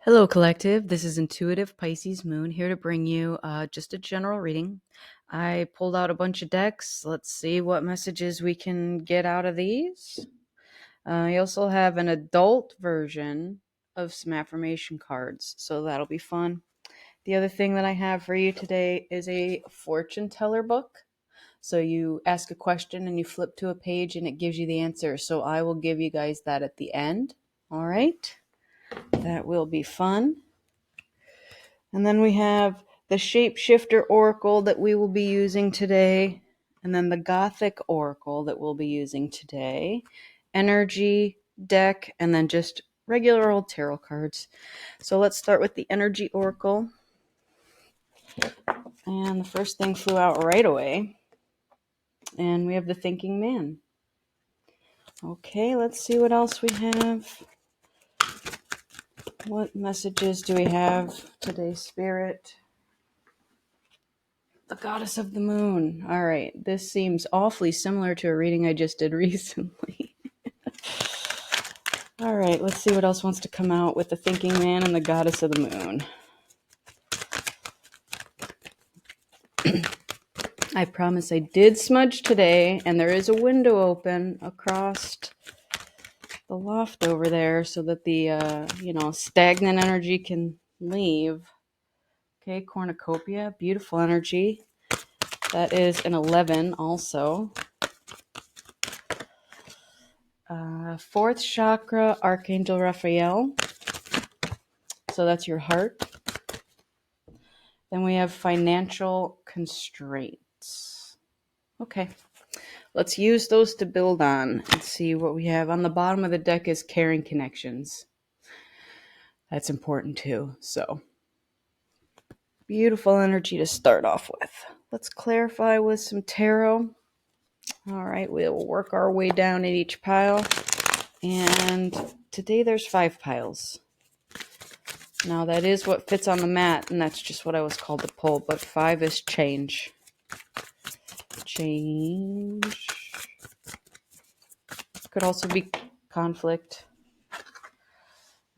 Hello, Collective. This is Intuitive Pisces Moon here to bring you just a general reading. I pulled out a bunch of decks. Let's see what messages we can get out of these. I also have an adult version of some affirmation cards, so that'll be fun. The other thing that I have for you today is a fortune teller book. So you ask a question and you flip to a page and it gives you the answer. So I will give you guys that at the end. All right. That will be fun. And then we have the Shapeshifter Oracle that we will be using today. And then the Gothic Oracle that we'll be using today. Energy deck, and then just regular old tarot cards. So let's start with the Energy Oracle. And the first thing flew out right away. And we have the Thinking Man. Okay, let's see what else we have. What messages do we have today, Spirit? The Goddess of the Moon. All right, this seems awfully similar to a reading I just did recently. All right, let's see what else wants to come out with the Thinking Man and the Goddess of the Moon. I promise I did smudge today, and there is a window open across the loft over there so that the stagnant energy can leave. Okay, cornucopia, beautiful energy. That is an 11 also. Fourth chakra, Archangel Raphael. So that's your heart. Then we have financial constraints. Okay, let's use those to build on and see what we have. On the bottom of the deck is caring connections. That's important too. So beautiful energy to start off with. Let's clarify with some tarot. All right, we'll work our way down at each pile. And today there's 5 piles. Now that is what fits on the mat, and that's just what I was called to pull, but 5 is change. Change. Could also be conflict.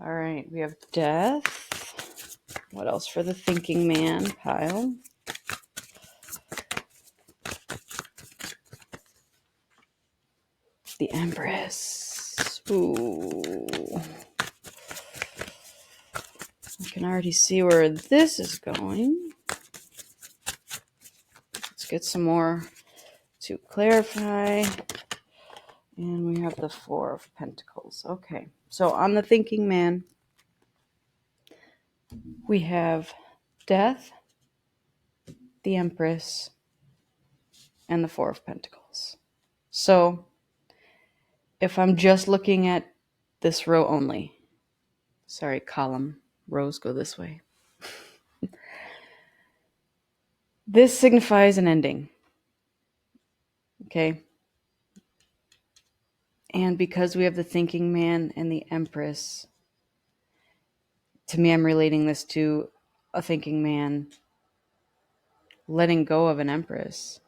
All right, we have death. What else for the Thinking Man pile? The Empress. Ooh. I can already see where this is going. Let's get some more to clarify. And we have the 4 of Pentacles. Okay, so on the Thinking Man, we have death, the Empress, and the 4 of Pentacles. So if I'm just looking at this row only, sorry, column, rows go this way. This signifies an ending. Okay. And because we have the Thinking Man and the Empress, to me, I'm relating this to a Thinking Man letting go of an Empress.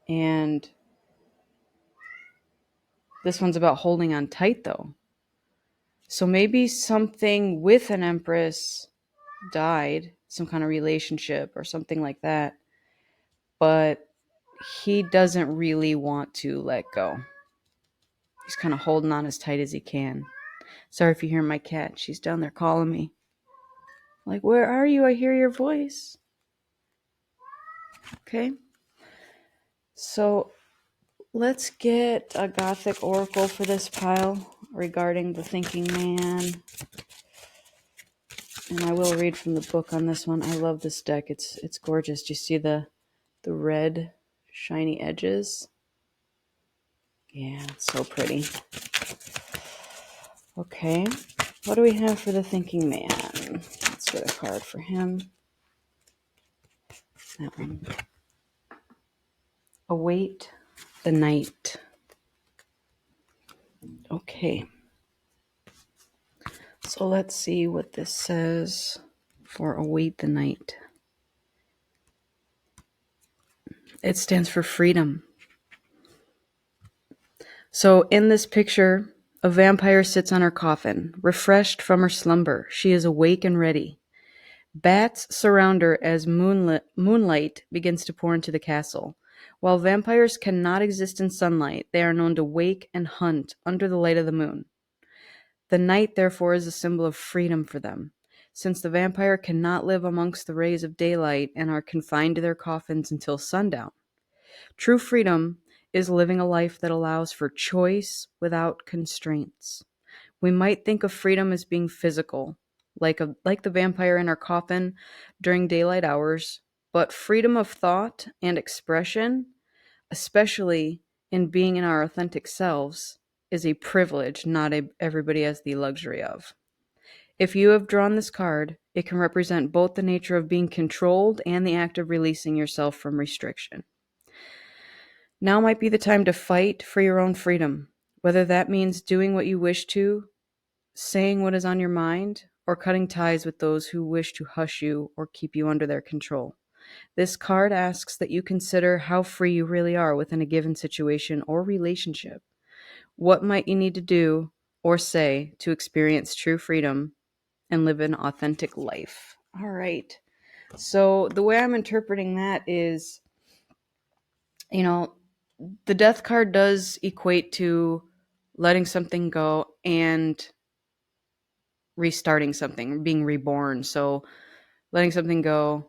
And this one's about holding on tight, though. So maybe something with an Empress died, some kind of relationship or something like that, but he doesn't really want to let go. He's kind of holding on as tight as he can. Sorry if you hear my cat. She's down there calling me. Like, where are you? I hear your voice. Okay. So let's get a Gothic Oracle for this pile regarding the Thinking Man. And I will read from the book on this one. I love this deck. It's gorgeous. Do you see the red shiny edges? Yeah, it's so pretty. Okay. What do we have for the Thinking Man? Let's get a card for him. That one. Await the night. Okay. So let's see what this says for await the night. It stands for freedom. So in this picture, A vampire sits on her coffin, refreshed from her slumber. She is awake and ready. Bats surround her as moonlight begins to pour into the castle. While vampires cannot exist in sunlight, they are known to wake and hunt under the light of the moon. The night, therefore, is a symbol of freedom for them, since the vampire cannot live amongst the rays of daylight and are confined to their coffins until sundown. True freedom is living a life that allows for choice without constraints. We might think of freedom as being physical, like the vampire in our coffin during daylight hours, but freedom of thought and expression, especially in being in our authentic selves, is a privilege everybody has the luxury of. If you have drawn this card, it can represent both the nature of being controlled and the act of releasing yourself from restriction. Now might be the time to fight for your own freedom, whether that means doing what you wish to, saying what is on your mind, or cutting ties with those who wish to hush you or keep you under their control. This card asks that you consider how free you really are within a given situation or relationship. What might you need to do or say to experience true freedom and live an authentic life? All right. So the way I'm interpreting that is, you know, the death card does equate to letting something go and restarting something, being reborn. So letting something go,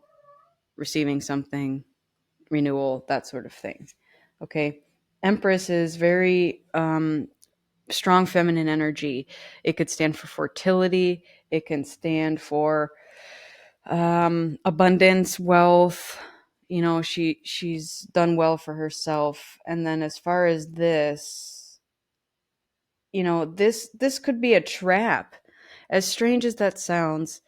receiving something, renewal, that sort of thing. Okay. Empress is very strong feminine energy. It could stand for fertility. It can stand for abundance, wealth. You know, she's done well for herself. And then as far as this, you know, this could be a trap. As strange as that sounds,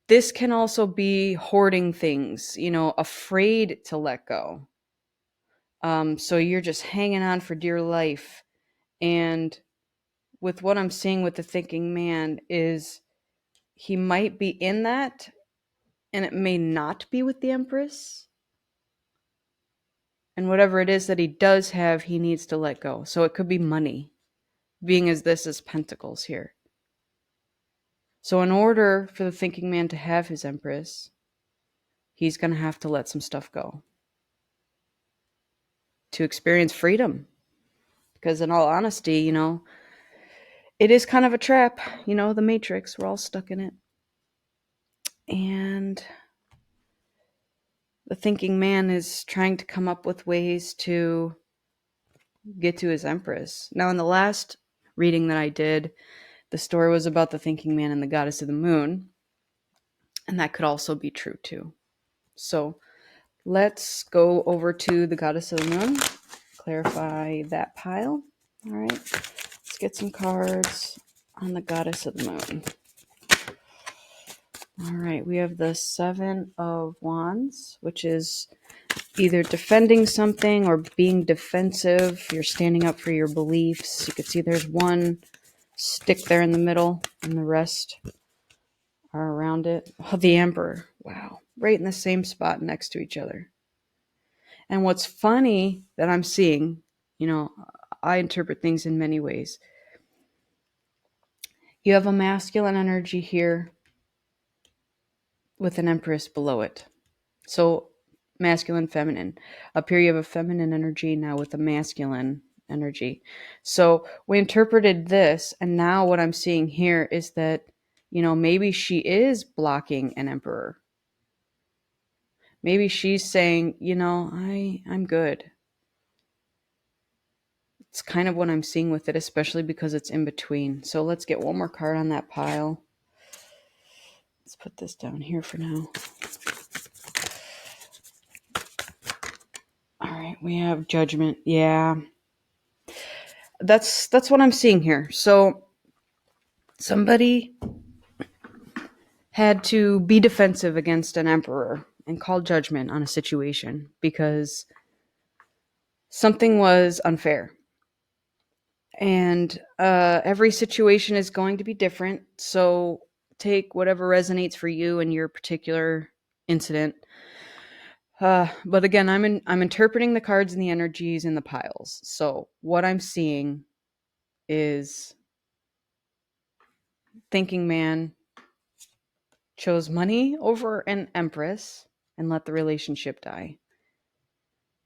this can also be hoarding things, you know, afraid to let go. So you're just hanging on for dear life. And with what I'm seeing with the thinking man is he might be in that, and it may not be with the Empress. And whatever it is that he does have, he needs to let go. So it could be money, being as this is Pentacles here. So in order for the thinking man to have his Empress, he's going to have to let some stuff go to experience freedom. Because in all honesty, you know, it is kind of a trap, you know, the Matrix. We're all stuck in it. And the thinking man is trying to come up with ways to get to his Empress. Now, in the last reading that I did, the story was about the thinking man and the goddess of the moon. And that could also be true too. So let's go over to the goddess of the moon, clarify that pile. All right, let's get some cards on the goddess of the moon. All right, we have the Seven of Wands, which is either defending something or being defensive. You're standing up for your beliefs. You can see there's one stick there in the middle, and the rest are around it. Oh, the Emperor. Wow. Right in the same spot next to each other. And what's funny that I'm seeing, you know, I interpret things in many ways. You have a masculine energy here with an Empress below it. So masculine, feminine. Up here you have a feminine energy now with a masculine energy. So we interpreted this, and now what I'm seeing here is that, you know, maybe she is blocking an emperor. Maybe she's saying, you know, I'm good. It's kind of what I'm seeing with it, especially because it's in between. So let's get one more card on that pile. Let's put this down here for now. All right, we have Judgment. Yeah. That's what I'm seeing here. So somebody had to be defensive against an emperor and call judgment on a situation because something was unfair. And every situation is going to be different. So take whatever resonates for you and your particular incident. But again, I'm interpreting the cards and the energies in the piles. So what I'm seeing is thinking man chose money over an empress and let the relationship die.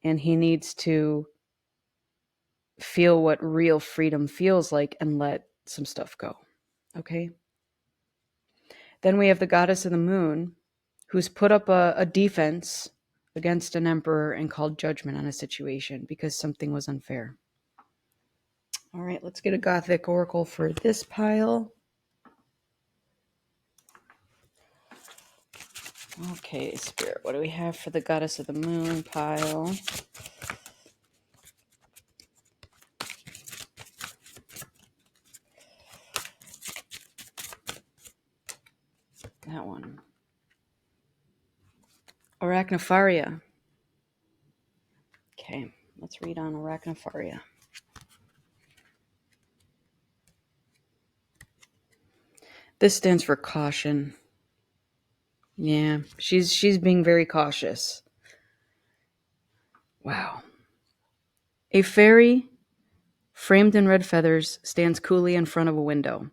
And he needs to feel what real freedom feels like and let some stuff go. Okay? Then we have the goddess of the moon, who's put up a defense against an emperor and called judgment on a situation because something was unfair. All right, let's get a Gothic oracle for this pile. Okay, Spirit, what do we have for the goddess of the moon pile? That one. Arachnopharia. Okay, let's read on Arachnopharia. This stands for caution. Yeah, she's being very cautious. Wow. A fairy, framed in red feathers, stands coolly in front of a window,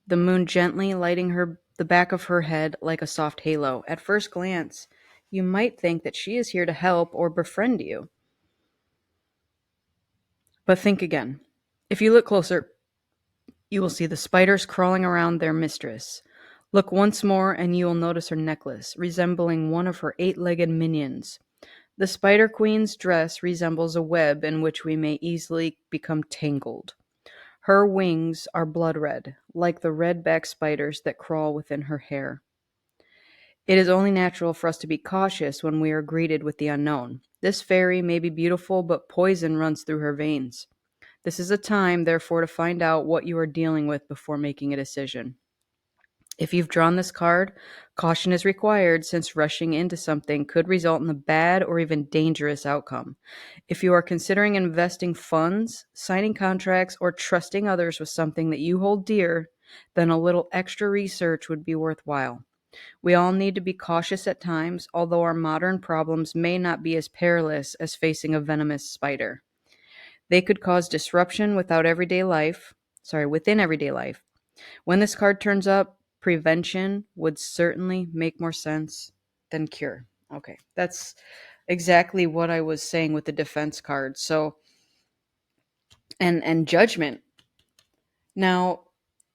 the moon gently lighting the back of her head like a soft halo. At first glance, you might think that she is here to help or befriend you. But think again. If you look closer, you will see the spiders crawling around their mistress. Look once more and you will notice her necklace, resembling one of her 8-legged minions. The Spider Queen's dress resembles a web in which we may easily become tangled. Her wings are blood red, like the red-backed spiders that crawl within her hair. It is only natural for us to be cautious when we are greeted with the unknown. This fairy may be beautiful, but poison runs through her veins. This is a time, therefore, to find out what you are dealing with before making a decision. If you've drawn this card, caution is required since rushing into something could result in a bad or even dangerous outcome. If you are considering investing funds, signing contracts, or trusting others with something that you hold dear, then a little extra research would be worthwhile. We all need to be cautious at times, although our modern problems may not be as perilous as facing a venomous spider. They could cause disruption within everyday life. When this card turns up, prevention would certainly make more sense than cure. Okay, that's exactly what I was saying with the defense card. So, and judgment. Now,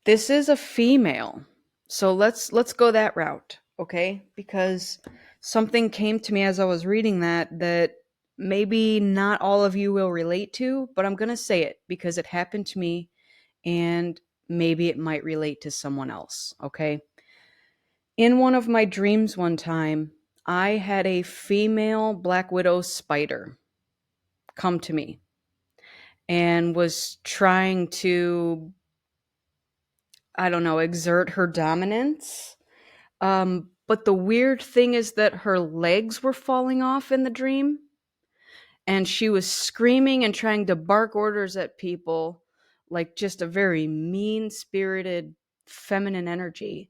this is a female. So let's go that route, okay? Because something came to me as I was reading that maybe not all of you will relate to, but I'm going to say it because it happened to me and maybe it might relate to someone else, okay? In one of my dreams one time, I had a female Black Widow spider come to me and was trying to, I don't know, exert her dominance. But the weird thing is that her legs were falling off in the dream, and she was screaming and trying to bark orders at people, like just a very mean-spirited feminine energy.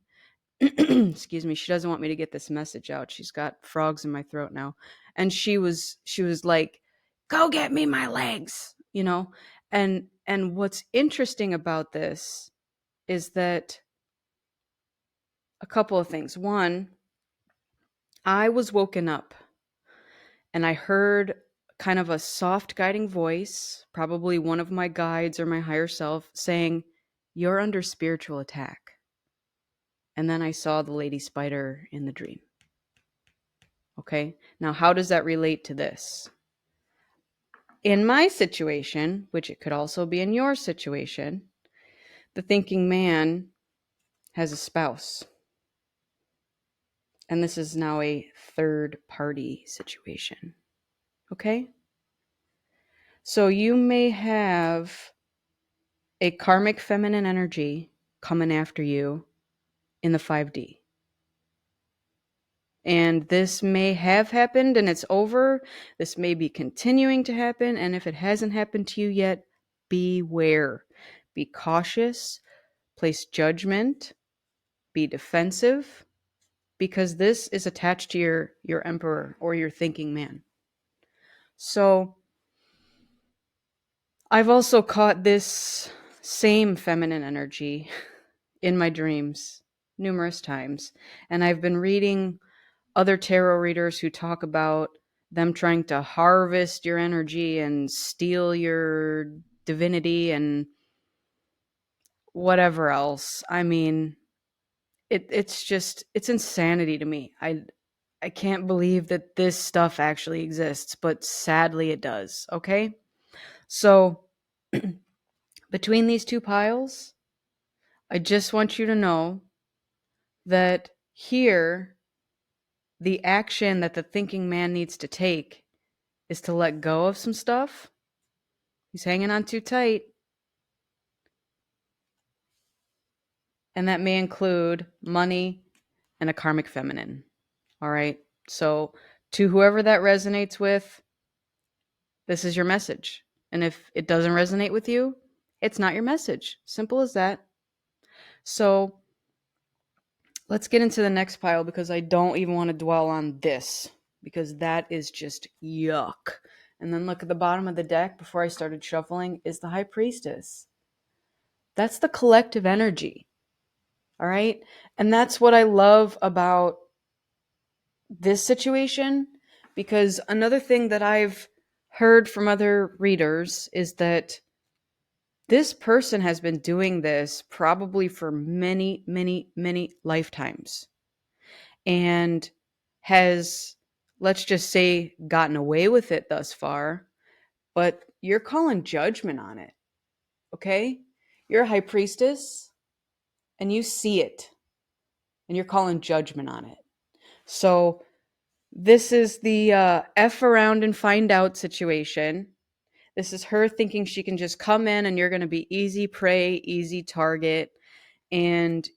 Excuse me, she doesn't want me to get this message out. She's got frogs in my throat now. And she was like, "Go get me my legs," you know? And what's interesting about this is that a couple of things. One, I was woken up and I heard kind of a soft guiding voice, probably one of my guides or my higher self, saying, "You're under spiritual attack." And then I saw the lady spider in the dream. Okay, now how does that relate to this? In my situation, which it could also be in your situation, the thinking man has a spouse. And this is now a third party situation. Okay? So you may have a karmic feminine energy coming after you in the 5D. And this may have happened and it's over. This may be continuing to happen. And if it hasn't happened to you yet, beware. Be cautious. Place judgment. Be defensive. Because this is attached to your emperor or your thinking man. So I've also caught this same feminine energy in my dreams numerous times. And I've been reading other tarot readers who talk about them trying to harvest your energy and steal your divinity and whatever else. I mean, it's insanity to me. I can't believe that this stuff actually exists, but sadly it does. Okay? So, between these two piles, I just want you to know that here the action that the thinking man needs to take is to let go of some stuff. He's hanging on too tight. And that may include money and a karmic feminine. All right. So, to whoever that resonates with, this is your message. And if it doesn't resonate with you, it's not your message. Simple as that. So, let's get into the next pile because I don't even want to dwell on this because that is just yuck. And then look at the bottom of the deck before I started shuffling is the High Priestess. That's the collective energy. All right. And that's what I love about this situation, because another thing that I've heard from other readers is that this person has been doing this probably for many, many, many lifetimes and has, let's just say, gotten away with it thus far, but you're calling judgment on it. Okay? You're a high priestess and you see it and you're calling judgment on it. So this is the F around and find out situation. This is her thinking she can just come in and you're going to be easy prey, easy target. And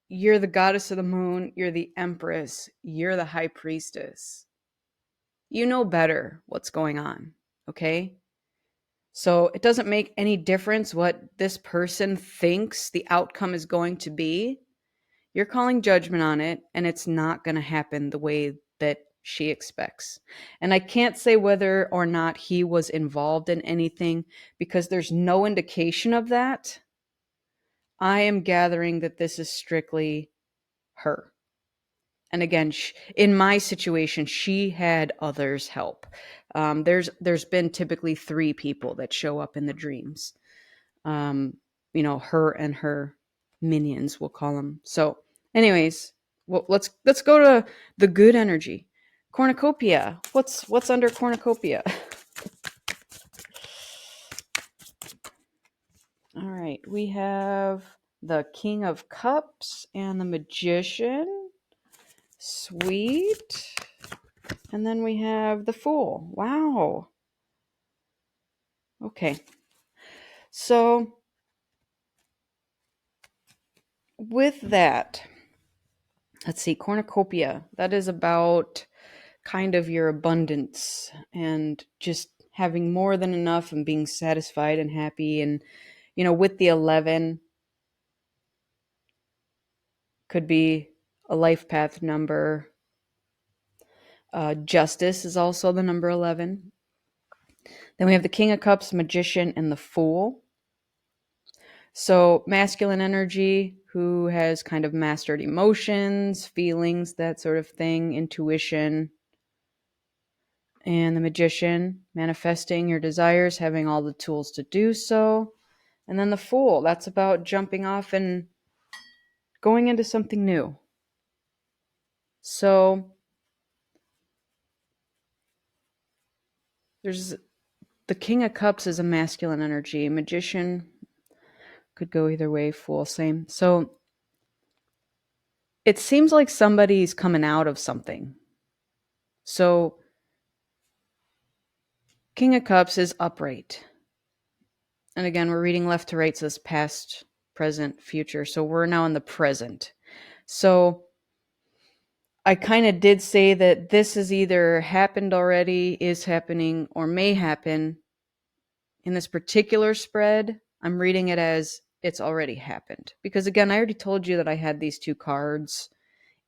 you're the goddess of the moon. You're the empress. You're the high priestess. You know better what's going on. Okay? So it doesn't make any difference what this person thinks the outcome is going to be. You're calling judgment on it, and it's not going to happen the way that she expects. And I can't say whether or not he was involved in anything because there's no indication of that. I am gathering that this is strictly her. And again, in my situation, she had others help. There's been typically 3 people that show up in the dreams. Her and her minions, we'll call them. So, anyways, well, let's go to the good energy. Cornucopia. What's under cornucopia? All right, we have the King of Cups and the Magician. Sweet. And then we have the Fool. Wow. Okay. So, with that, let's see, cornucopia. That is about kind of your abundance and just having more than enough and being satisfied and happy. And, with the 11, could be a life path number. Justice is also the number 11. Then we have the King of Cups, Magician, and the Fool. So masculine energy, who has kind of mastered emotions, feelings, that sort of thing, intuition. And the Magician, manifesting your desires, having all the tools to do so. And then the Fool, that's about jumping off and going into something new. So there's the King of Cups is a masculine energy. Magician could go either way, Fool, same. So it seems like somebody's coming out of something. So King of Cups is upright. And again, we're reading left to right, says past, present, future. So we're now in the present. So I kind of did say that this has either happened already, is happening, or may happen. In this particular spread, I'm reading it as it's already happened. Because again, I already told you that I had these 2 cards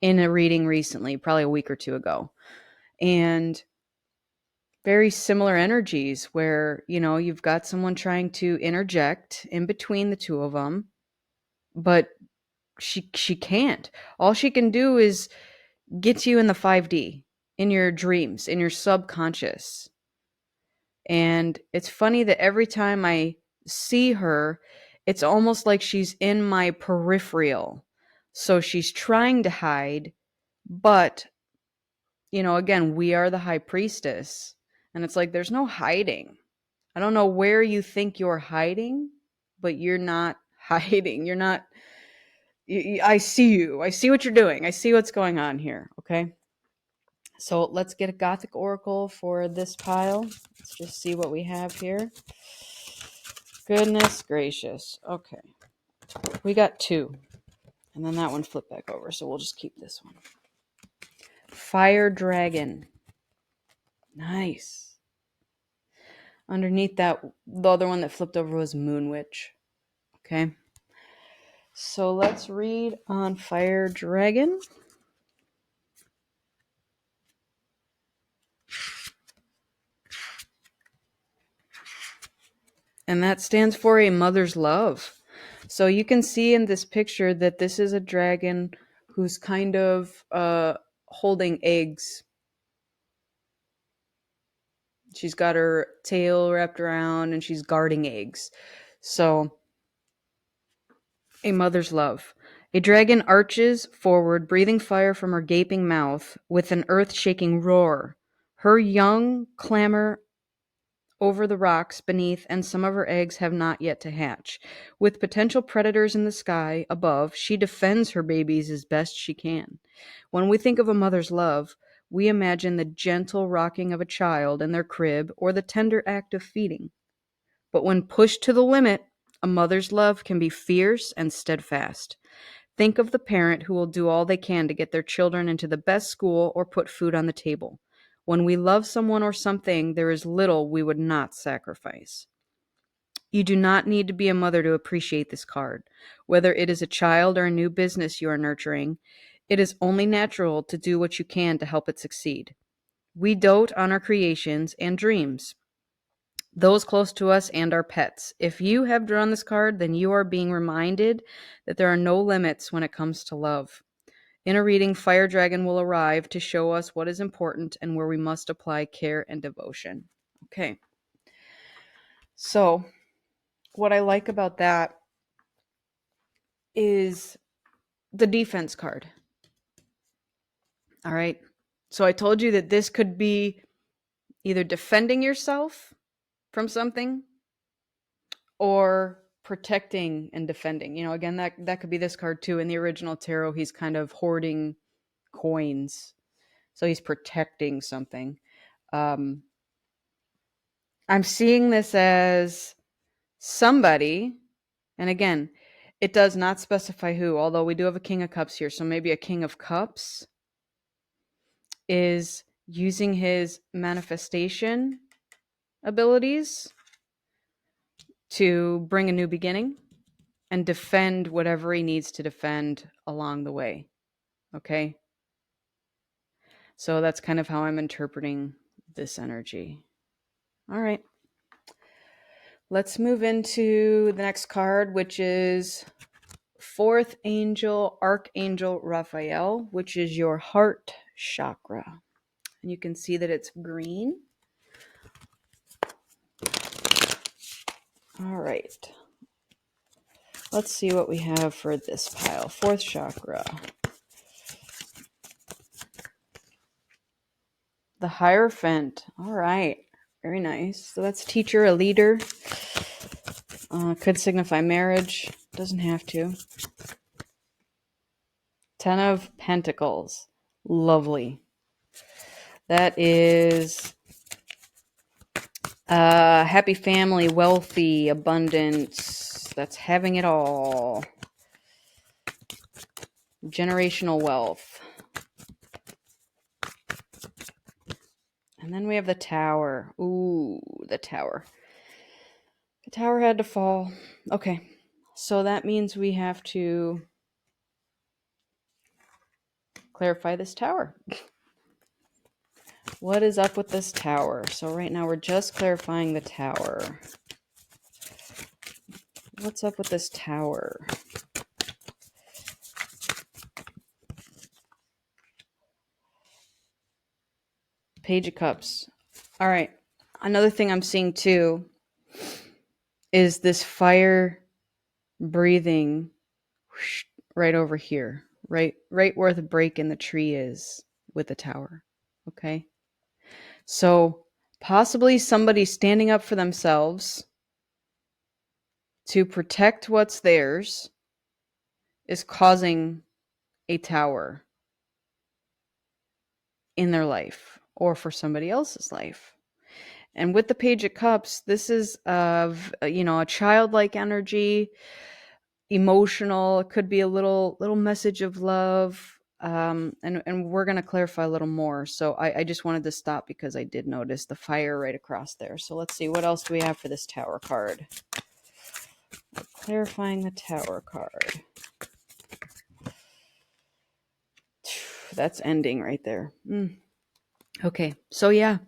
in a reading recently, probably a week or 2 ago. And very similar energies where, you've got someone trying to interject in between the two of them, but she can't. All she can do is get you in the 5D, in your dreams, in your subconscious. And it's funny that every time I see her, it's almost like she's in my peripheral. So she's trying to hide, but, again, we are the high priestess. And it's like, there's no hiding. I don't know where you think you're hiding, but you're not hiding. You're not. I see you. I see what you're doing. I see what's going on here. Okay. So let's get a Gothic Oracle for this pile. Let's just see what we have here. Goodness gracious. Okay. We got 2. And then that one flipped back over. So we'll just keep this one. Fire Dragon. Nice. Underneath that, the other one that flipped over was Moon Witch. Okay. So let's read on Fire Dragon. And that stands for a mother's love. So you can see in this picture that this is a dragon who's kind of holding eggs. She's got her tail wrapped around and she's guarding eggs. So, a mother's love. A dragon arches forward, breathing fire from her gaping mouth with an earth-shaking roar. Her young clamber over the rocks beneath, and some of her eggs have not yet to hatch. With potential predators in the sky above, she defends her babies as best she can. When we think of a mother's love, we imagine the gentle rocking of a child in their crib or the tender act of feeding. But when pushed to the limit, a mother's love can be fierce and steadfast. Think of the parent who will do all they can to get their children into the best school or put food on the table. When we love someone or something, there is little we would not sacrifice. You do not need to be a mother to appreciate this card. Whether it is a child or a new business you are nurturing, it is only natural to do what you can to help it succeed. We dote on our creations and dreams, those close to us and our pets. If you have drawn this card, then you are being reminded that there are no limits when it comes to love. In a reading, Fire Dragon will arrive to show us what is important and where we must apply care and devotion. Okay. So, what I like about that is the defense card. All right. So, I told you that this could be either defending yourself from something or protecting and defending. Again, that could be this card too. In the original tarot, he's kind of hoarding coins. So he's protecting something. I'm seeing this as somebody, and again, it does not specify who, although we do have a King of Cups here. So maybe a King of Cups is using his manifestation abilities to bring a new beginning and defend whatever he needs to defend along the way. Okay? So that's kind of how I'm interpreting this energy. All right. Let's move into the next card, which is Fourth Angel, Archangel Raphael, which is your heart chakra. And you can see that it's green. All right. Let's see what we have for this pile. Fourth chakra. The Hierophant. All right. Very nice. So that's teacher, a leader. Could signify marriage. Doesn't have to. 10 of Pentacles. Lovely. That is happy family, wealthy, abundance. That's having it all. Generational wealth. And then we have the Tower. Ooh, the Tower. The Tower had to fall. Okay. So that means we have to clarify this Tower. What is up with this tower? So right now we're just clarifying the tower. What's up with this tower? Page of Cups. All right. Another thing I'm seeing too is this fire breathing right over here, right where the break in the tree is with the tower. Okay. So possibly somebody standing up for themselves to protect what's theirs is causing a tower in their life or for somebody else's life. And with the Page of Cups, this is of a childlike energy, emotional. It could be a little message of love, and we're going to clarify a little more. So I just wanted to stop because I did notice the fire right across there. So let's see, what else do we have for this Tower card? Clarifying the Tower card. That's ending right there. Okay, so yeah,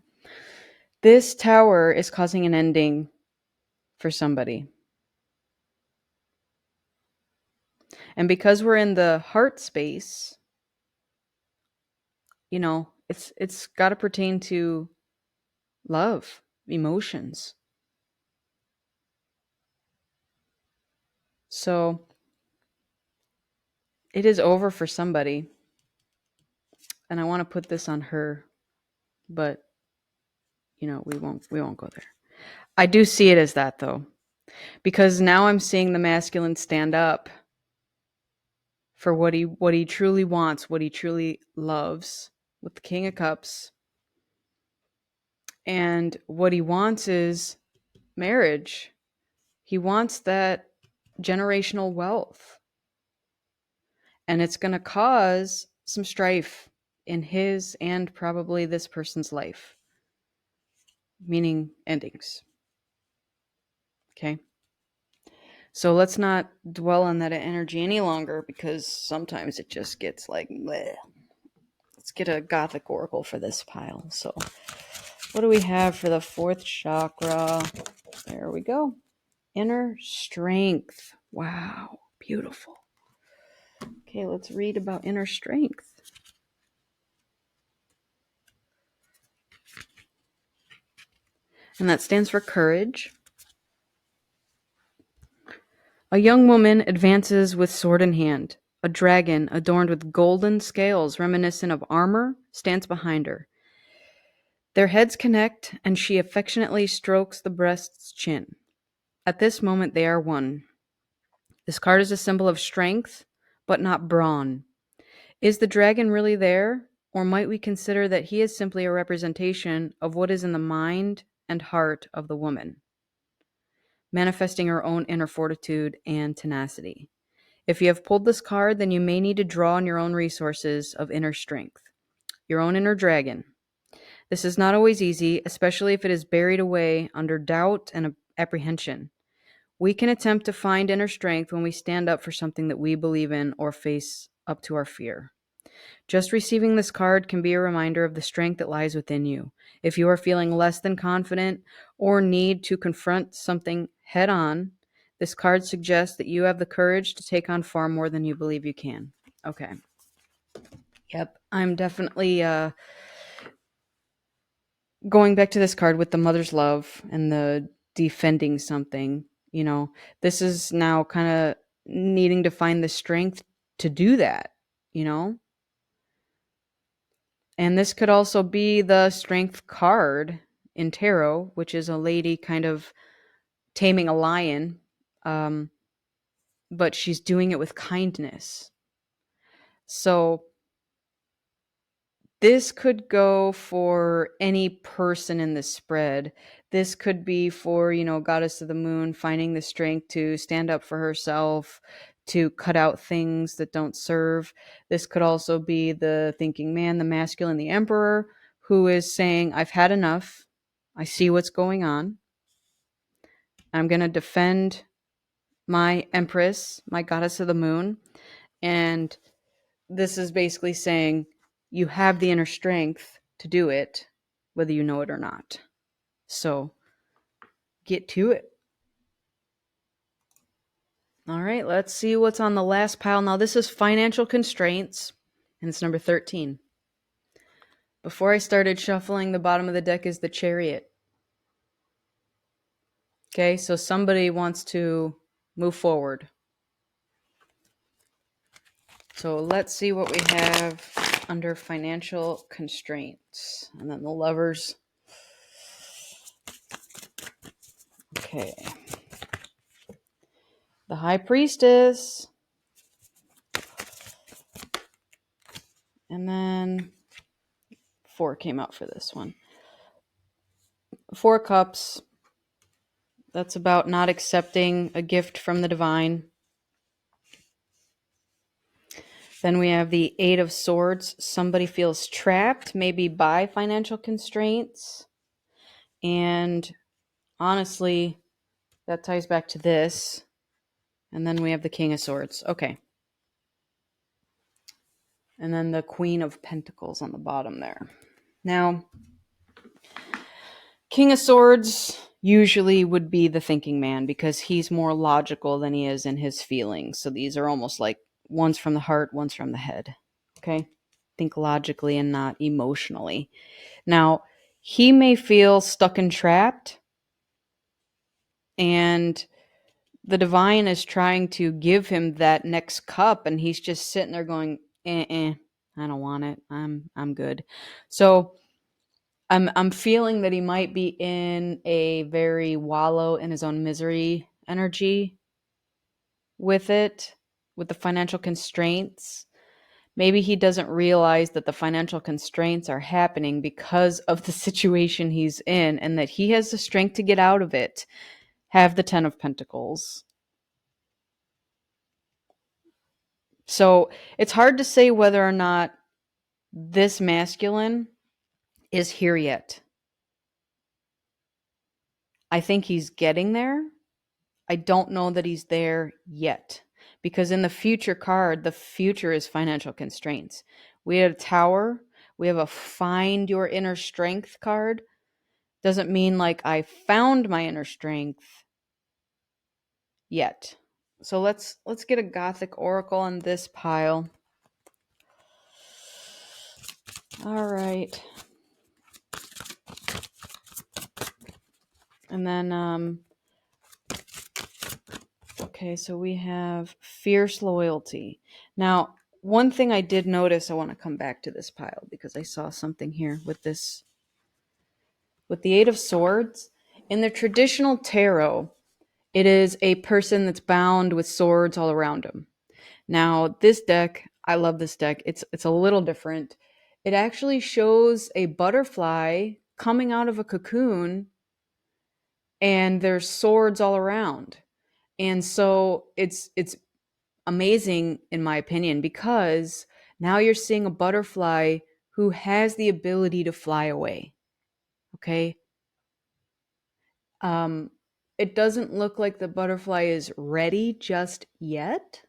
this tower is causing an ending for somebody. And because we're in the heart space, it's got to pertain to love, emotions. So it is over for somebody. And I want to put this on her, but we won't go there. I do see it as that though, because now I'm seeing the masculine stand up for what he truly wants, what he truly loves with the King of Cups. And what he wants is marriage. He wants that generational wealth. And it's going to cause some strife in his and probably this person's life, meaning endings. Okay. So let's not dwell on that energy any longer because sometimes it just gets like, bleh. Let's get a Gothic oracle for this pile. So what do we have for the fourth chakra? There we go. Inner strength. Wow. Beautiful. Okay, let's read about inner strength. And that stands for courage. A young woman advances with sword in hand. A dragon, adorned with golden scales reminiscent of armor, stands behind her. Their heads connect, and she affectionately strokes the breast's chin. At this moment, they are one. This card is a symbol of strength, but not brawn. Is the dragon really there, or might we consider that he is simply a representation of what is in the mind and heart of the woman, manifesting her own inner fortitude and tenacity? If you have pulled this card, then you may need to draw on your own resources of inner strength, your own inner dragon. This is not always easy, especially if it is buried away under doubt and apprehension. We can attempt to find inner strength when we stand up for something that we believe in or face up to our fear. Just receiving this card can be a reminder of the strength that lies within you. If you are feeling less than confident or need to confront something head on, this card suggests that you have the courage to take on far more than you believe you can. Okay. Yep. I'm definitely going back to this card with the mother's love and the defending something. This is now kind of needing to find the strength to do that, you know? And this could also be the strength card in tarot, which is a lady kind of taming a lion, but she's doing it with kindness. So this could go for any person in the spread. This could be for, Goddess of the Moon finding the strength to stand up for herself, to cut out things that don't serve. This could also be the thinking man, the masculine, the emperor, who is saying, I've had enough. I see what's going on. I'm going to defend my Empress, my Goddess of the Moon. And this is basically saying, you have the inner strength to do it. whether you know it or not. So get to it. All right, let's see what's on the last pile. Now, this is financial constraints, and it's number 13. Before I started shuffling, the bottom of the deck is the Chariot. Okay, so somebody wants to move forward. So let's see what we have under financial constraints. And then the Lovers. Okay. The High Priestess. And then 4 came out for this one. 4 Cups. That's about not accepting a gift from the divine. Then we have the 8 of Swords. Somebody feels trapped, maybe by financial constraints. And honestly, that ties back to this. And then we have the King of Swords. Okay. And then the Queen of Pentacles on the bottom there. Now, King of Swords usually would be the thinking man because he's more logical than he is in his feelings. So these are almost like one's from the heart, one's from the head. Okay? Think logically and not emotionally. Now, he may feel stuck and trapped, and the divine is trying to give him that next cup, and he's just sitting there going, I don't want it. I'm good. So I'm feeling that he might be in a very wallow in his own misery energy with it, with the financial constraints. Maybe he doesn't realize that the financial constraints are happening because of the situation he's in and that he has the strength to get out of it. Have the 10 of Pentacles. So it's hard to say whether or not this masculine is here yet. I think he's getting there. I don't know that he's there yet. Because in the future card, the future is financial constraints. We have a Tower. We have a Find Your Inner Strength card. Doesn't mean like I found my inner strength yet. So let's get a Gothic Oracle on this pile. All right. And then, okay, so we have Fierce Loyalty. Now, one thing I did notice, I want to come back to this pile because I saw something here with this, with the 8 of Swords. In the traditional tarot, it is a person that's bound with swords all around him. Now, this deck, I love this deck. It's a little different. It actually shows a butterfly coming out of a cocoon, and there's swords all around. And so it's amazing, in my opinion, because now you're seeing a butterfly who has the ability to fly away. Okay? It doesn't look like the butterfly is ready just yet.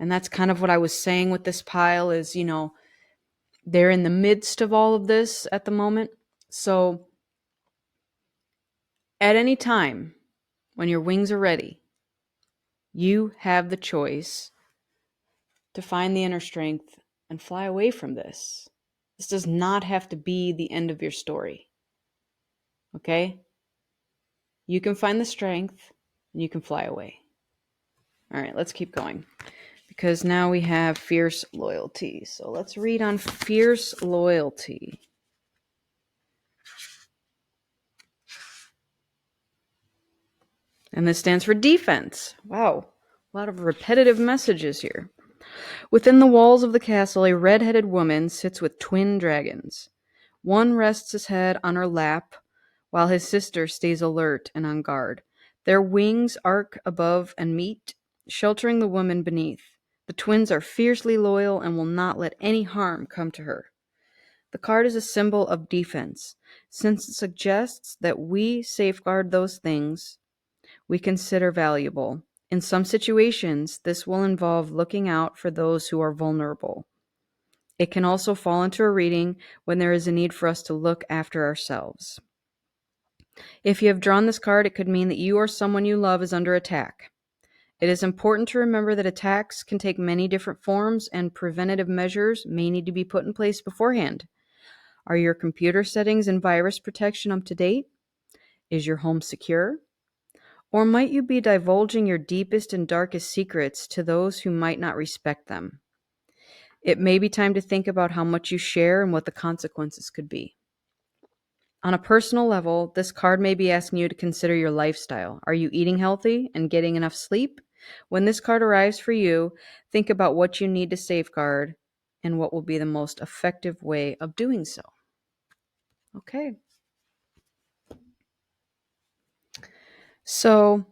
And that's kind of what I was saying with this pile is, you know, they're in the midst of all of this at the moment. So at any time when your wings are ready, you have the choice to find the inner strength and fly away from this. This does not have to be the end of your story. Okay? You can find the strength and you can fly away. All right, let's keep going. Because now we have Fierce Loyalty. So let's read on Fierce Loyalty. And this stands for defense. Wow, a lot of repetitive messages here. Within the walls of the castle, a red-headed woman sits with twin dragons. One rests his head on her lap, while his sister stays alert and on guard. Their wings arc above and meet, sheltering the woman beneath. The twins are fiercely loyal and will not let any harm come to her. The card is a symbol of defense, since it suggests that we safeguard those things we consider valuable. In some situations, this will involve looking out for those who are vulnerable. It can also fall into a reading when there is a need for us to look after ourselves. If you have drawn this card, it could mean that you or someone you love is under attack. It is important to remember that attacks can take many different forms and preventative measures may need to be put in place beforehand. Are your computer settings and virus protection up to date? Is your home secure? Or might you be divulging your deepest and darkest secrets to those who might not respect them? It may be time to think about how much you share and what the consequences could be. On a personal level, this card may be asking you to consider your lifestyle. Are you eating healthy and getting enough sleep? When this card arrives for you, think about what you need to safeguard and what will be the most effective way of doing so. Okay. So,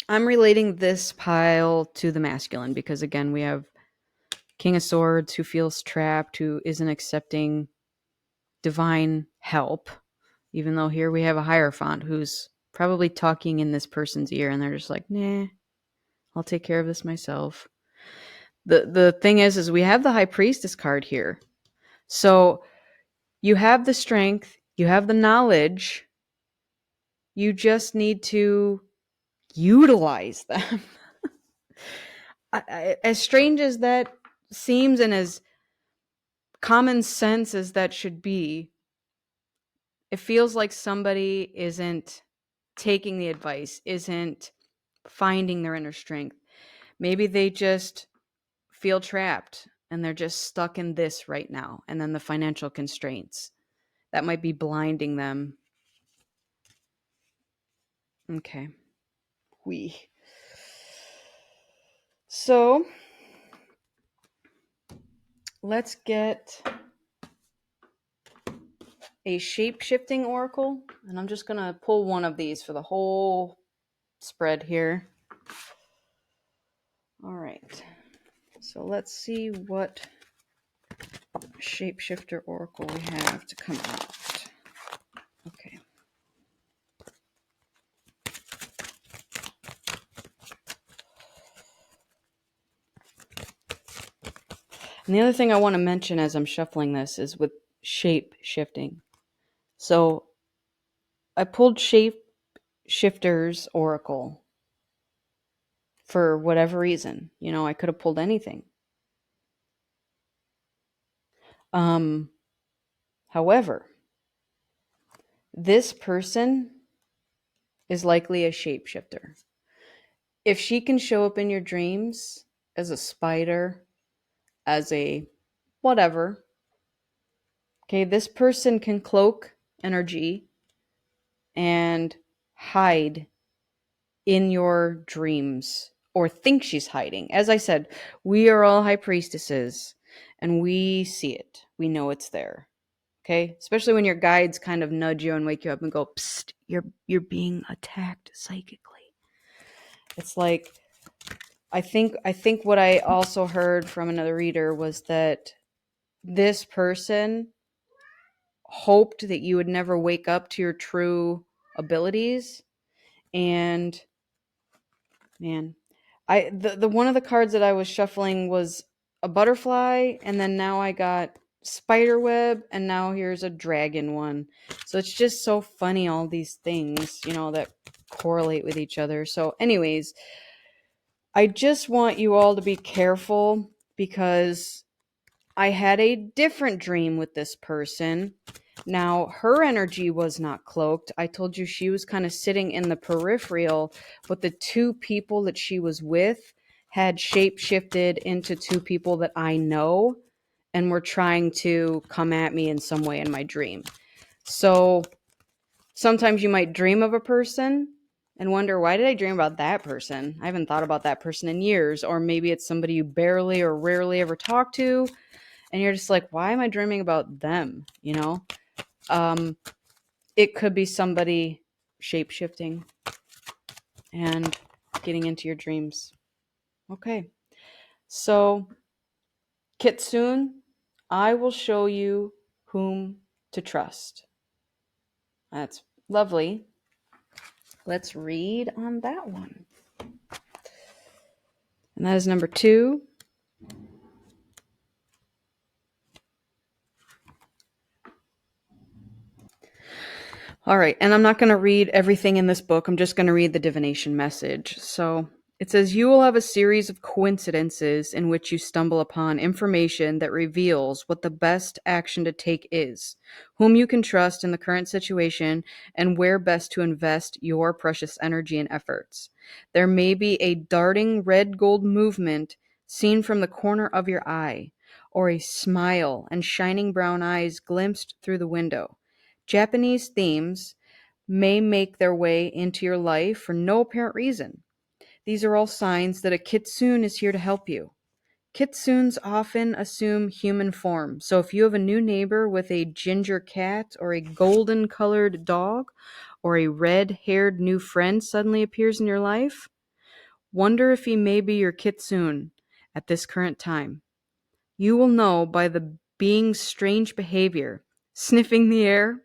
I'm relating this pile to the masculine because, again, we have King of Swords who feels trapped, who isn't accepting divine help, even though here we have a Hierophant who's probably talking in this person's ear and they're just like, nah, I'll take care of this myself. The thing is we have the High Priestess card here. So you have the strength, you have the knowledge, you just need to utilize them. As strange as that seems and as common sense as that should be, it feels like somebody isn't taking the advice, isn't finding their inner strength. Maybe they just feel trapped and they're just stuck in this right now. And then the financial constraints that might be blinding them. Okay. So let's get a shape-shifting oracle. And I'm just going to pull one of these for the whole spread here. All right. So let's see what shapeshifter oracle we have to come out. Okay. And the other thing I want to mention as I'm shuffling this is with shape shifting. So I pulled Shapeshifter's oracle for whatever reason. You know, I could have pulled anything. However, this person is likely a shapeshifter. If she can show up in your dreams as a spider, as a whatever, okay, this person can cloak energy and hide in your dreams or think she's hiding. As I said, we are all high priestesses and we see it. We know it's there. Okay? Especially when your guides kind of nudge you and wake you up and go, "Psst, you're being attacked psychically." It's like I think what I also heard from another reader was that this person hoped that you would never wake up to your true abilities. And man, the one of the cards that I was shuffling was a butterfly, and then now I got spider web, and now here's a dragon one. So it's just so funny, all these things, you know, that correlate with each other. So anyways, I just want you all to be careful because I had a different dream with this person. Now, her energy was not cloaked. I told you she was kind of sitting in the peripheral, but the two people that she was with had shape shifted into two people that I know and were trying to come at me in some way in my dream. So sometimes you might dream of a person and wonder, why did I dream about that person? I haven't thought about that person in years. Or maybe it's somebody you barely or rarely ever talk to. And you're just like, why am I dreaming about them? You know? It could be somebody shape-shifting and getting into your dreams. Okay. So, Kitsune, I will show you whom to trust. That's lovely. Let's read on that one. And that is number 2. All right, and I'm not going to read everything in this book. I'm just going to read the divination message. So it says, you will have a series of coincidences in which you stumble upon information that reveals what the best action to take is, whom you can trust in the current situation, and where best to invest your precious energy and efforts. There may be a darting red gold movement seen from the corner of your eye, or a smile and shining brown eyes glimpsed through the window. Japanese themes may make their way into your life for no apparent reason. These are all signs that a kitsune is here to help you. Kitsunes often assume human form, so if you have a new neighbor with a ginger cat or a golden colored dog, or a red haired new friend suddenly appears in your life, wonder if he may be your kitsune at this current time. You will know by the being's strange behavior, sniffing the air,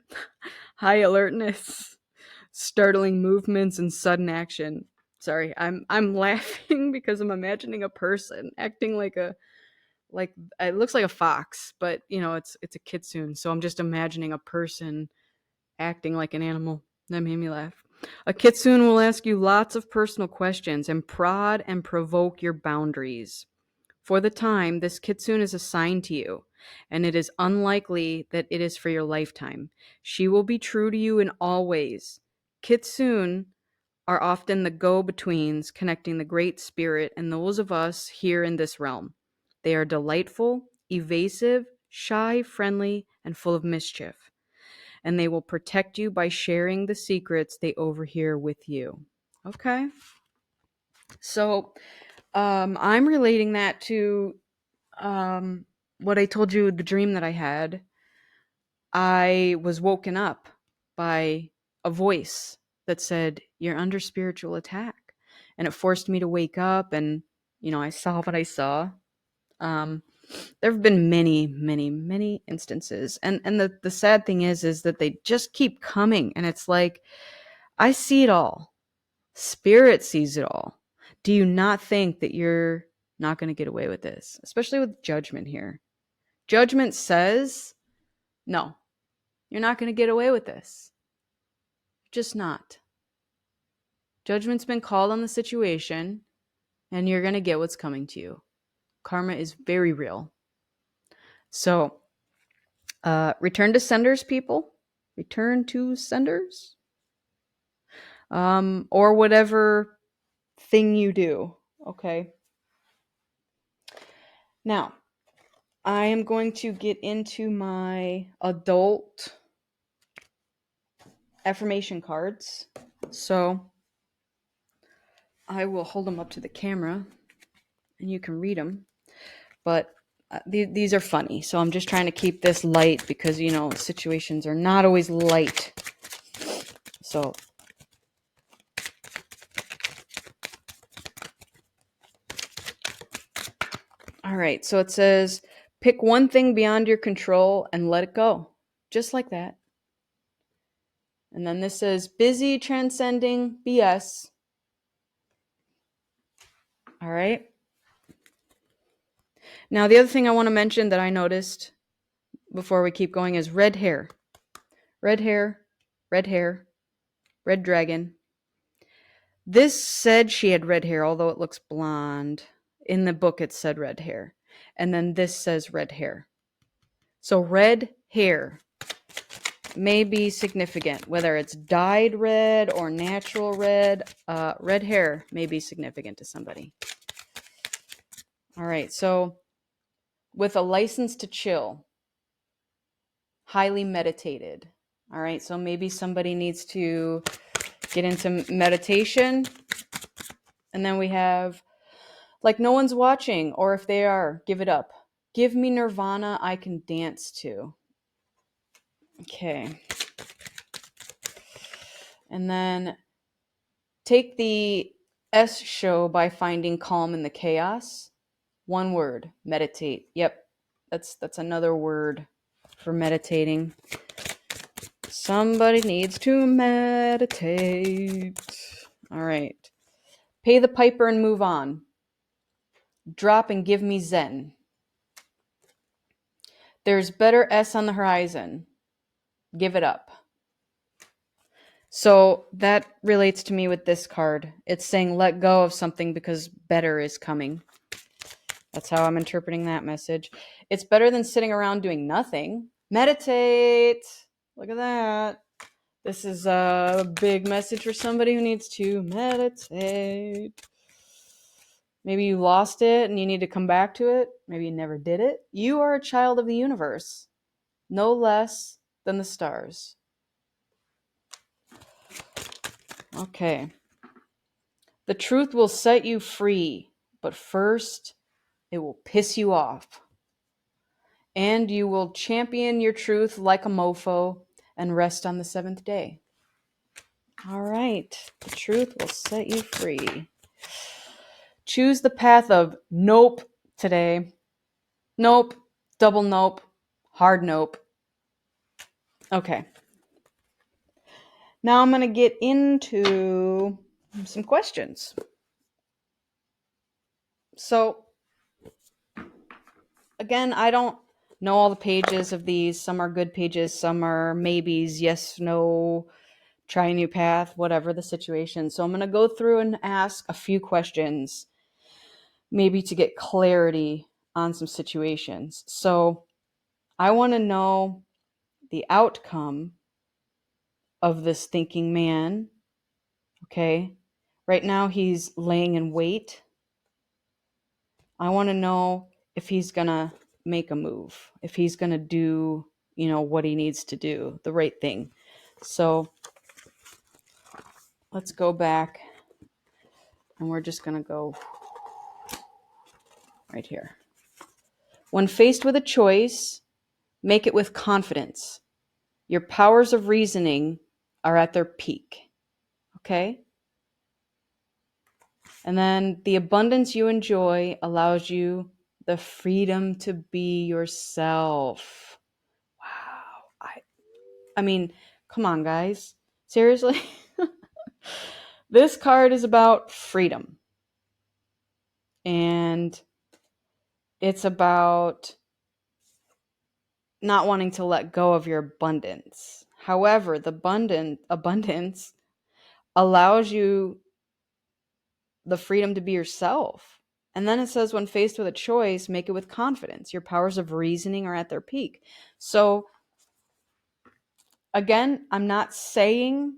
high alertness, startling movements, and sudden action. Sorry, I'm laughing because I'm imagining a person acting like it looks like a fox, but it's a kitsune, so I'm just imagining a person acting like an animal. That made me laugh. A kitsune will ask you lots of personal questions and prod and provoke your boundaries. For the time, this kitsune is assigned to you, and it is unlikely that it is for your lifetime. She will be true to you in all ways. Kitsune are often the go-betweens connecting the Great Spirit and those of us here in this realm. They are delightful, evasive, shy, friendly, and full of mischief, and they will protect you by sharing the secrets they overhear with you. Okay? So, I'm relating that to what I told you, the dream that I had. I was woken up by a voice that said, "You're under spiritual attack." And it forced me to wake up, and, I saw what I saw. Um, there have been many, many, many instances. And the sad thing is that they just keep coming. And it's like, I see it all. Spirit sees it all. Do you not think that you're not going to get away with this? Especially with judgment here. Judgment says, no, you're not going to get away with this. Just not. Judgment's been called on the situation, and you're going to get what's coming to you. Karma is very real. So, return to senders, people. Return to senders. Or whatever thing you do. Okay. Now, I am going to get into my adult affirmation cards. So, I will hold them up to the camera and you can read them. But these are funny. So I'm just trying to keep this light because, situations are not always light. So, all right. So it says, pick one thing beyond your control and let it go. Just like that. And then this says, busy transcending BS. All right. Now, the other thing I want to mention that I noticed before we keep going is red hair. Red hair, red hair, red dragon. This said she had red hair, although it looks blonde. In the book, it said red hair. And then this says red hair. So red hair may be significant, whether it's dyed red or natural red. Red hair may be significant to somebody. All right, so with a license to chill, highly meditated. All right, so maybe somebody needs to get into meditation. And then we have, like, no one's watching, or if they are, give it up. Give me nirvana I can dance to. Okay. And then take the S show by finding calm in the chaos. One word, meditate. Yep, that's another word for meditating. Somebody needs to meditate. All right. Pay the piper and move on. Drop and give me Zen. There's better S on the horizon. Give it up. So that relates to me with this card. It's saying let go of something because better is coming. That's how I'm interpreting that message. It's better than sitting around doing nothing. Meditate. Look at that. This is a big message for somebody who needs to meditate. Maybe you lost it and you need to come back to it. Maybe you never did it. You are a child of the universe, no less than the stars. Okay. The truth will set you free, but first it will piss you off. And you will champion your truth like a mofo and rest on the seventh day. All right. The truth will set you free. Choose the path of nope today. Nope. Double nope. Hard nope. Okay. Now I'm going to get into some questions. So, again, I don't know all the pages of these. Some are good pages, some are maybes, yes, no, try a new path, whatever the situation. So I'm going to go through and ask a few questions, maybe to get clarity on some situations. So I want to know the outcome of this thinking man. Okay. Right now he's laying in wait. I want to know if he's going to make a move, if he's going to do, what he needs to do, the right thing. So let's go back and we're just going to go right here. When faced with a choice, make it with confidence. Your powers of reasoning are at their peak. Okay? And then the abundance you enjoy allows you the freedom to be yourself. Wow. I mean, come on, guys. Seriously? This card is about freedom. And it's about not wanting to let go of your abundance. However, the abundance allows you the freedom to be yourself. And then it says, when faced with a choice, make it with confidence. Your powers of reasoning are at their peak. So, again, I'm not saying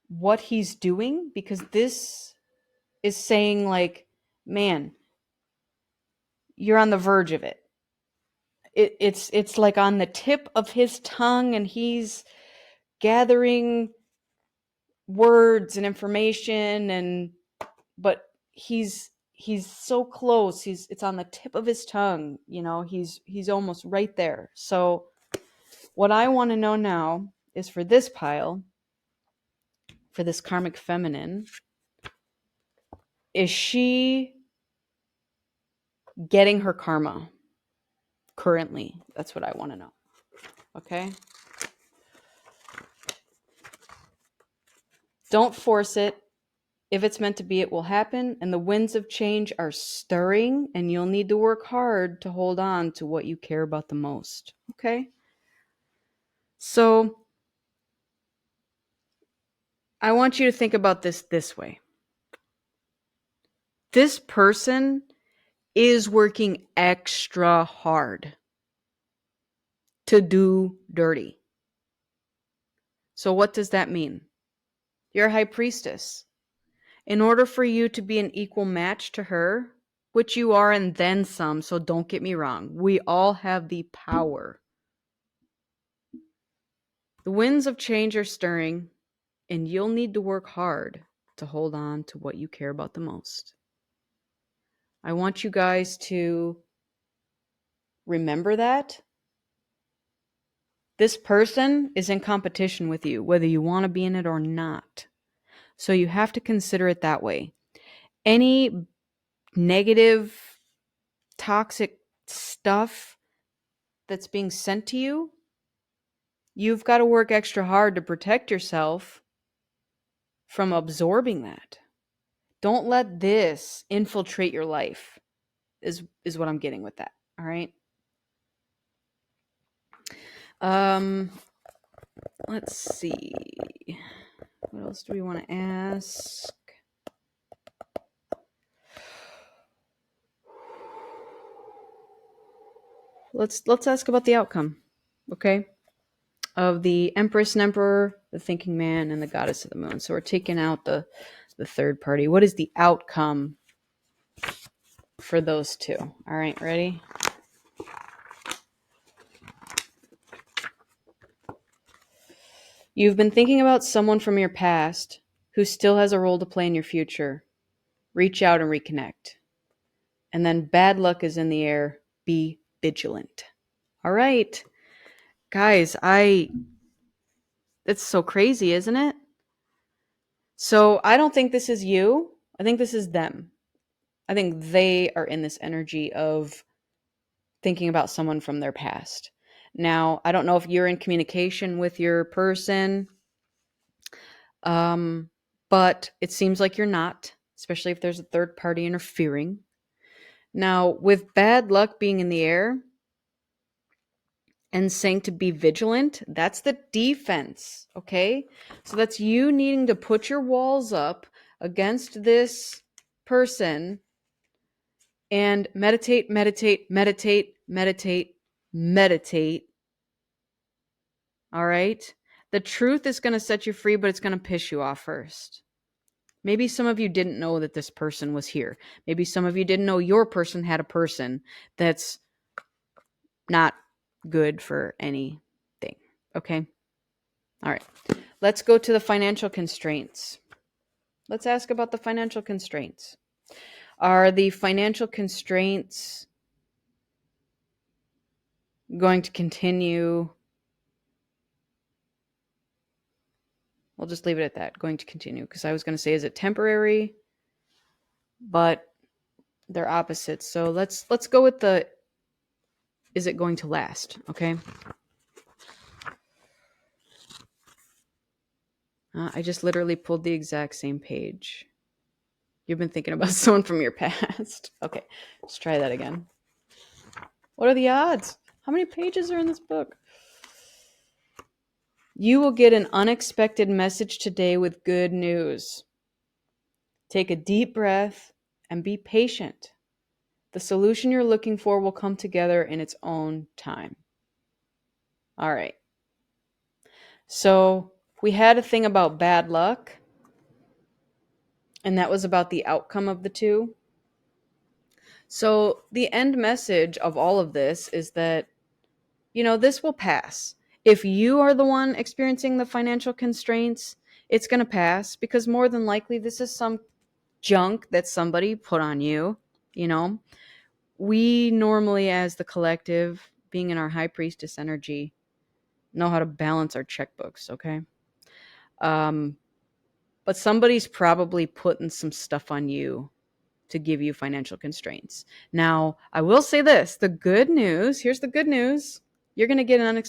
what he's doing, because this is saying, like, man, you're on the verge of it. It's like on the tip of his tongue, and he's gathering words and information, but he's so close. It's on the tip of his tongue. He's almost right there. So what I want to know now is, for this pile, for this karmic feminine, is she getting her karma currently? That's what I want to know. Okay? Don't force it. If it's meant to be, it will happen. And the winds of change are stirring, and you'll need to work hard to hold on to what you care about the most. Okay? So I want you to think about this way. This person is working extra hard to do dirty. So what does that mean? You're a high priestess. In order for you to be an equal match to her, which you are and then some, so don't get me wrong, we all have the power. The winds of change are stirring, and you'll need to work hard to hold on to what you care about the most. I want you guys to remember that. This person is in competition with you, whether you want to be in it or not. So you have to consider it that way. Any negative, toxic stuff that's being sent to you, you've got to work extra hard to protect yourself from absorbing that. Don't let this infiltrate your life, is what I'm getting with that. All right. Um, let's see. What else do we want to ask? Let's ask about the outcome, okay? Of the Empress and Emperor, the Thinking Man, and the Goddess of the Moon. So we're taking out the third party. What is the outcome for those two? All right, ready? You've been thinking about someone from your past who still has a role to play in your future. Reach out and reconnect. And then bad luck is in the air. Be vigilant. All right. Guys, it's so crazy, isn't it? So I don't think this is you. I think this is them. I think they are in this energy of thinking about someone from their past. Now, I don't know if you're in communication with your person, um, but it seems like you're not, especially if there's a third party interfering. Now, with bad luck being in the air and saying to be vigilant, that's the defense, okay? So that's you needing to put your walls up against this person and meditate, meditate, meditate, meditate, meditate. All right? The truth is going to set you free, but it's going to piss you off first. Maybe some of you didn't know that this person was here. Maybe some of you didn't know your person had a person that's not good for anything. Okay? All right. Let's go to the financial constraints. Let's ask about the financial constraints. Are the financial constraints going to continue? We'll just leave it at that. Going to continue. Because I was going to say, is it temporary? But they're opposites. So let's go with the, is it going to last? Okay. I just literally pulled the exact same page. You've been thinking about someone from your past. Okay, let's try that again. What are the odds? How many pages are in this book? You will get an unexpected message today with good news. Take a deep breath and be patient. The solution you're looking for will come together in its own time. All right. So we had a thing about bad luck, and that was about the outcome of the two. So the end message of all of this is that, this will pass. If you are the one experiencing the financial constraints, it's going to pass because more than likely this is some junk that somebody put on you. We normally, as the collective, being in our high priestess energy, know how to balance our checkbooks, okay? But somebody's probably putting some stuff on you to give you financial constraints. Now, I will say this, the good news, here's the good news. You're going to get an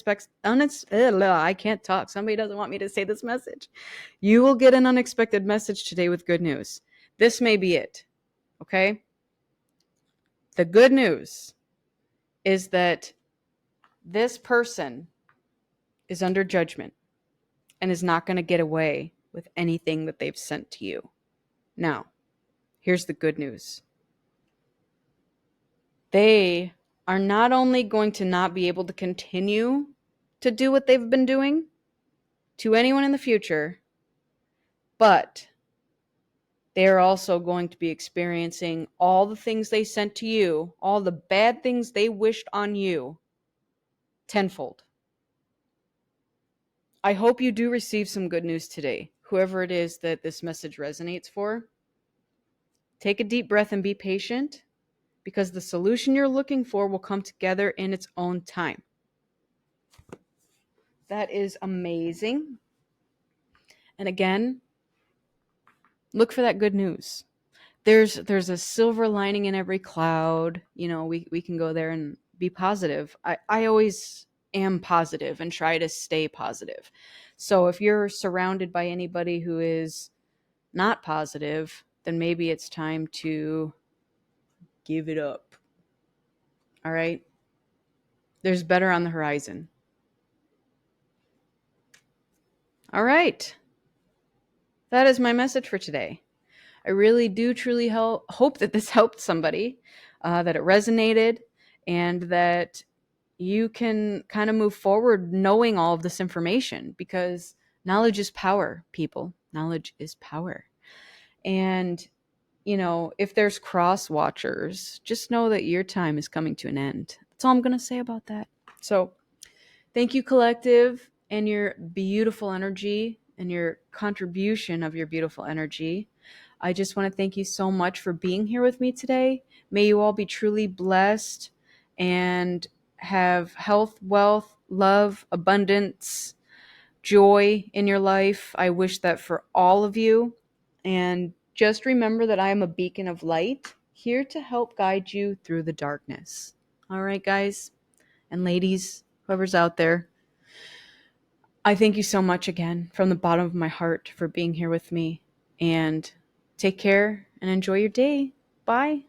I can't talk. Somebody doesn't want me to say this message. You will get an unexpected message today with good news. This may be it, okay? The good news is that this person is under judgment and is not going to get away with anything that they've sent to you. Now, here's the good news. They are not only going to not be able to continue to do what they've been doing to anyone in the future, but they are also going to be experiencing all the things they sent to you, all the bad things they wished on you, tenfold. I hope you do receive some good news today, whoever it is that this message resonates for. Take a deep breath and be patient, because the solution you're looking for will come together in its own time. That is amazing. And again, look for that good news. There's a silver lining in every cloud. We can go there and be positive. I always am positive and try to stay positive. So if you're surrounded by anybody who is not positive, then maybe it's time to give it up. All right? There's better on the horizon. All right. That is my message for today. I really do truly hope that this helped somebody, that it resonated, and that you can kind of move forward knowing all of this information, because knowledge is power, people. Knowledge is power. And, if there's cross watchers, just know that your time is coming to an end. That's all I'm going to say about that. So, thank you, collective, and your beautiful energy and your contribution of your beautiful energy. I just want to thank you so much for being here with me today. May you all be truly blessed and have health, wealth, love, abundance, joy in your life. I wish that for all of you. And just remember that I am a beacon of light here to help guide you through the darkness. All right, guys and ladies, whoever's out there, I thank you so much again from the bottom of my heart for being here with me. And take care and enjoy your day. Bye.